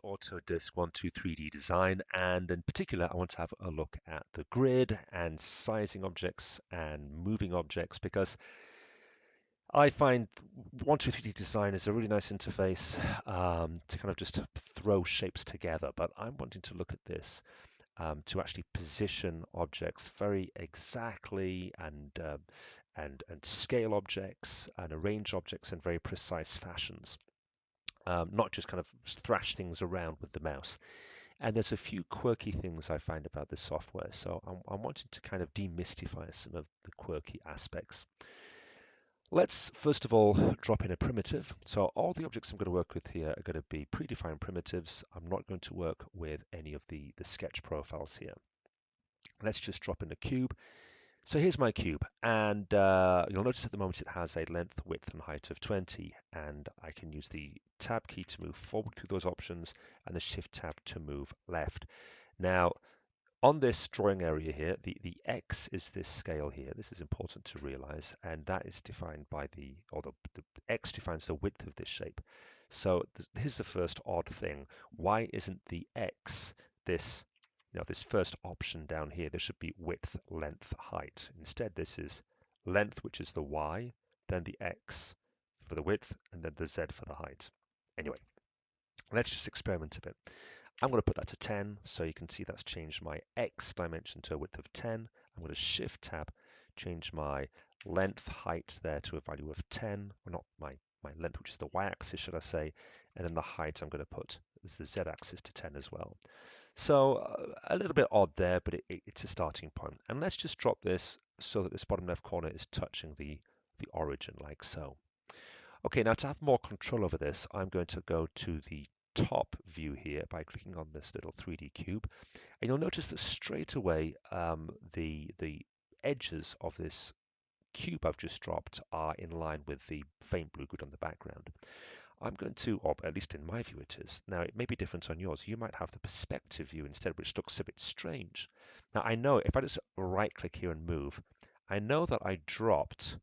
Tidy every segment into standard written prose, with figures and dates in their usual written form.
Autodesk 123D Design, and in particular I want to have a look at the grid and sizing objects and moving objects, because I find 123D Design is a really nice interface to kind of just throw shapes together, but I'm wanting to look at this to actually position objects very exactly and scale objects and arrange objects in very precise fashions. Not just kind of thrash things around with the mouse. And there's a few quirky things I find about this software, so I'm wanting to kind of demystify some of the quirky aspects. Let's first of all drop in a primitive. So all the objects I'm going to work with here are going to be predefined primitives. I'm not going to work with any of the sketch profiles here. Let's just drop in a cube. So here's my cube, and you'll notice at the moment it has a length, width, and height of 20, and I can use the tab key to move forward through those options and the shift tab to move left. Now, on this drawing area here, the X is this scale here. This is important to realize, and that is defined by the X defines the width of this shape. So here's the first odd thing. Why isn't the X this this first option down here? There should be width, length, height. Instead, this is length, which is the Y, then the X for the width, and then the Z for the height. Anyway, let's just experiment a bit. I'm going to put that to 10, so you can see that's changed my X dimension to a width of 10. I'm going to Shift Tab, change my length height there to a value of 10, or not my length, which is the Y-axis, should I say, and then the height I'm going to put as the Z-axis to 10 as well. So a little bit odd there, but it's a starting point. And let's just drop this so that this bottom left corner is touching the origin, like so. Okay, now to have more control over this, I'm going to go to the top view here by clicking on this little 3D cube, and you'll notice that straight away the edges of this cube I've just dropped are in line with the faint blue grid on the background. I'm going to, or at least in my view it is. Now it may be different on yours. You might have the perspective view instead, which looks a bit strange. Now I know if I just right click here and move, I know that I dropped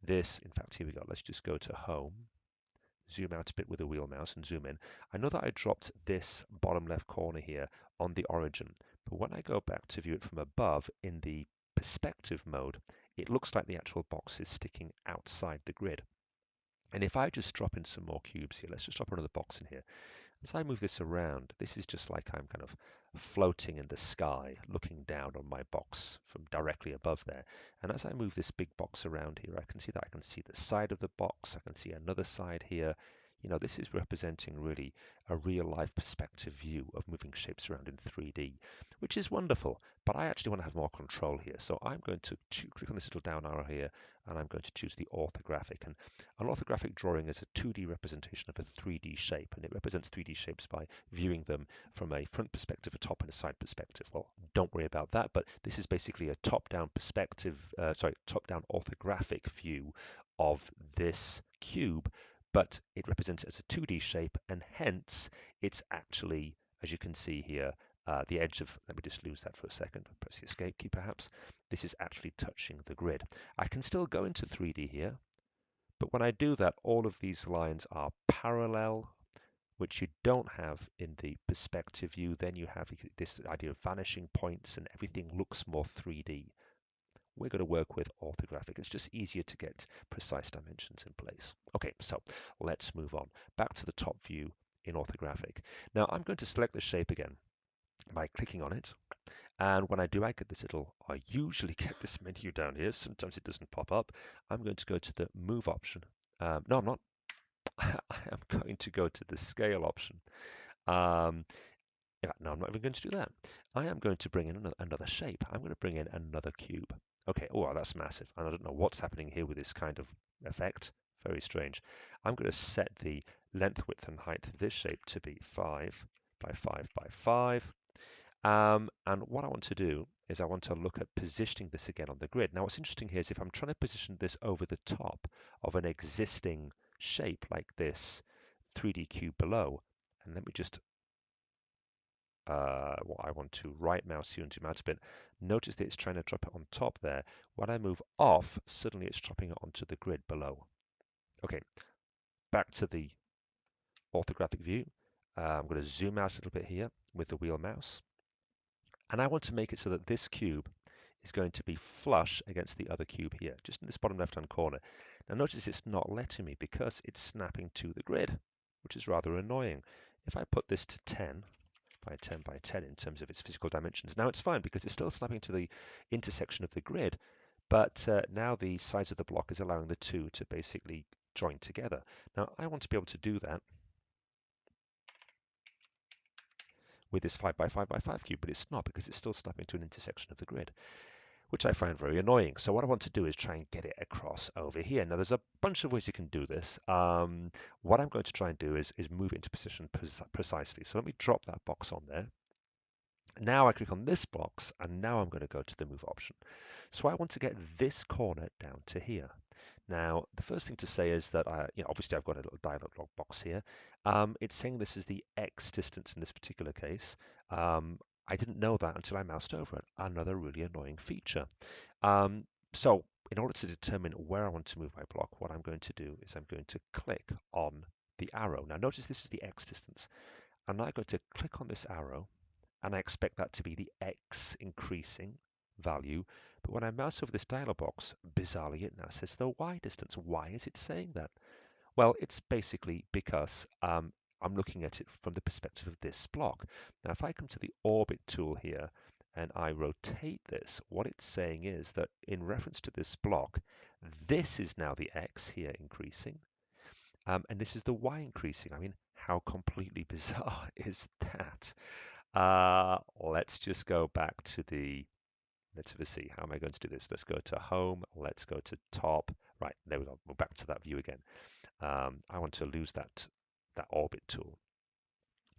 this. In fact, here we go. Let's just go to home, zoom out a bit with the wheel mouse and zoom in. I know that I dropped this bottom left corner here on the origin, but when I go back to view it from above in the perspective mode, it looks like the actual box is sticking outside the grid. And if I just drop in some more cubes here, let's just drop another box in here. As I move this around, this is just like I'm kind of floating in the sky, looking down on my box from directly above there. And as I move this big box around here, I can see that I can see the side of the box. I can see another side here. You know, this is representing really a real life perspective view of moving shapes around in 3D, which is wonderful. But I actually want to have more control here. So I'm going to click on this little down arrow here, and I'm going to choose the orthographic. And an orthographic drawing is a 2D representation of a 3D shape, and it represents 3D shapes by viewing them from a front perspective, a top, and a side perspective. Well, don't worry about that, but this is basically a top-down perspective, top-down orthographic view of this cube, but it represents it as a 2D shape, and hence it's actually, as you can see here, the edge of, let me just lose that for a second, press the escape key perhaps, this is actually touching the grid. I can still go into 3D here, but when I do that, all of these lines are parallel, which you don't have in the perspective view. Then you have this idea of vanishing points and everything looks more 3D. We're going to work with orthographic. It's just easier to get precise dimensions in place. Okay, so let's move on. Back to the top view in orthographic. Now I'm going to select the shape again by clicking on it. And when I do, I get this little, I usually get this menu down here. Sometimes it doesn't pop up. I'm going to go to the move option. No, I'm not. I am going to go to the scale option. Um, no, I'm not even going to do that. I am going to bring in another shape. I'm going to bring in another cube. Okay, oh, that's massive. And I don't know what's happening here with this kind of effect. Very strange. I'm going to set the length, width, and height of this shape to be 5 by 5 by 5. And what I want to do is I want to look at positioning this again on the grid. Now, what's interesting here is if I'm trying to position this over the top of an existing shape like this 3D cube below, and let me just I want to right mouse here and zoom out a bit. Notice that it's trying to drop it on top there. When I move off, suddenly it's dropping it onto the grid below. Okay, back to the orthographic view. I'm going to zoom out a little bit here with the wheel mouse. And I want to make it so that this cube is going to be flush against the other cube here, just in this bottom left-hand corner. Now notice it's not letting me because it's snapping to the grid, which is rather annoying. If I put this to 10 by 10 by 10 in terms of its physical dimensions, now it's fine because it's still snapping to the intersection of the grid, but now the size of the block is allowing the two to basically join together. Now I want to be able to do that with this 5 by 5 by 5 cube, but it's not because it's still snapping to an intersection of the grid, which I find very annoying. So what I want to do is try and get it across over here. Now there's a bunch of ways you can do this. What I'm going to try and do is move it into position precisely. So let me drop that box on there. Now I click on this box, and now I'm going to go to the move option. So I want to get this corner down to here. Now, the first thing to say is that obviously I've got a little dialog box here. It's saying this is the X distance in this particular case. I didn't know that until I moused over it. Another really annoying feature. So in order to determine where I want to move my block, what I'm going to do is I'm going to click on the arrow. Now notice this is the X distance. I'm now going to click on this arrow, and I expect that to be the X increasing value. But when I mouse over this dialog box, bizarrely it now says the Y distance. Why is it saying that? Well, it's basically because I'm looking at it from the perspective of this block. Now, if I come to the orbit tool here and I rotate this, what it's saying is that in reference to this block, this is now the X here increasing, and this is the Y increasing. I mean, how completely bizarre is that? Let's just go back to let's see, how am I going to do this? Let's go to home, let's go to top. Right, there we go, we're back to that view again. I want to lose that orbit tool.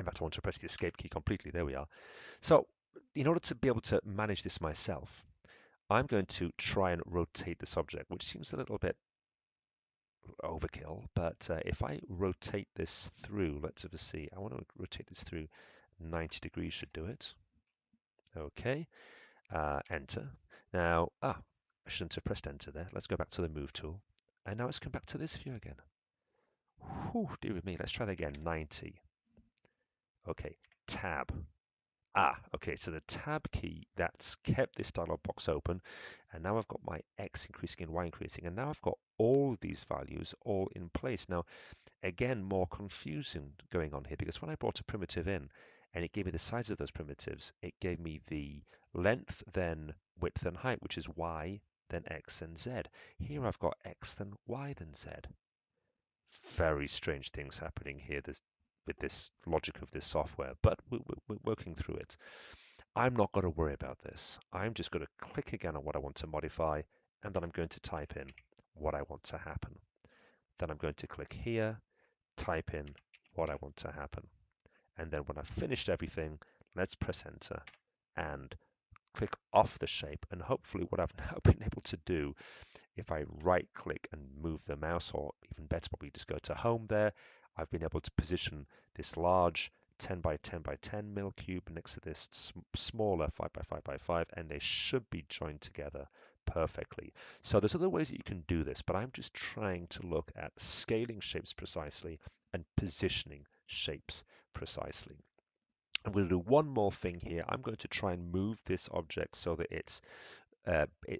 In fact, I want to press the escape key completely. There we are. So in order to be able to manage this myself, I'm going to try and rotate this object, which seems a little bit overkill, but if I rotate this through, let's have a see. I want to rotate this through 90 degrees should do it. Okay, enter. Now, I shouldn't have pressed enter there. Let's go back to the move tool. And now let's come back to this view again. Whew, dear with me. Let's try that again. 90. Okay, tab. Okay, so the tab key, that's kept this dialog box open, and now I've got my X increasing and Y increasing, and now I've got all of these values all in place. Now, again, more confusing going on here, because when I brought a primitive in, and it gave me the size of those primitives, it gave me the length, then width and height, which is Y, then X, and Z. Here I've got X, then Y, then Z. Very strange things happening here with this logic of this software, but we're working through it. I'm not going to worry about this. I'm just going to click again on what I want to modify, and then I'm going to type in what I want to happen. Then I'm going to click here, type in what I want to happen. And then when I've finished everything, let's press enter and click off the shape. And hopefully what I've now been able to do, if I right click and move the mouse, or even better, probably just go to home there, I've been able to position this large 10 by 10 by 10 mil cube next to this smaller 5 by 5 by 5, and they should be joined together perfectly. So there's other ways that you can do this, but I'm just trying to look at scaling shapes precisely and positioning shapes precisely. I'm going to do one more thing here. I'm going to try and move this object so that it's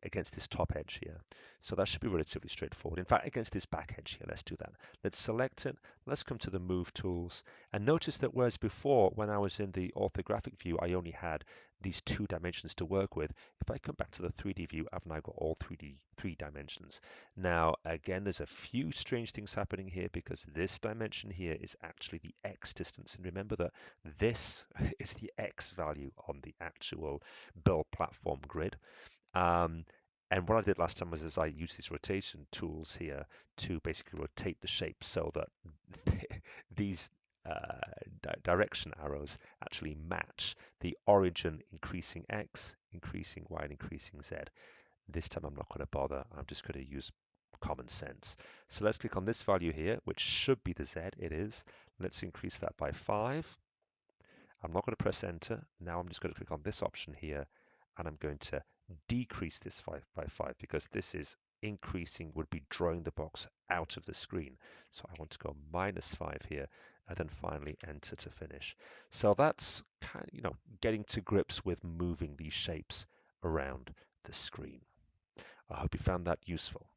against this top edge here. So that should be relatively straightforward. In fact, against this back edge here, let's do that. Let's select it. Let's come to the move tools, and notice that whereas before, when I was in the orthographic view, I only had these 2 dimensions to work with. If I come back to the 3D view, I've now got all 3 dimensions. Now, again, there's a few strange things happening here because this dimension here is actually the X distance. And remember that this is the X value on the actual build platform grid. And what I did last time was I used these rotation tools here to basically rotate the shape so that these direction arrows actually match the origin increasing X, increasing Y, and increasing Z. This time I'm not going to bother. I'm just going to use common sense. So let's click on this value here, which should be the Z. It is. Let's increase that by 5. I'm not going to press enter. Now I'm just going to click on this option here, and I'm going to decrease this 5 by 5 because this is increasing, would be drawing the box out of the screen. So I want to go -5 here, and then finally enter to finish. So that's getting to grips with moving these shapes around the screen. I hope you found that useful.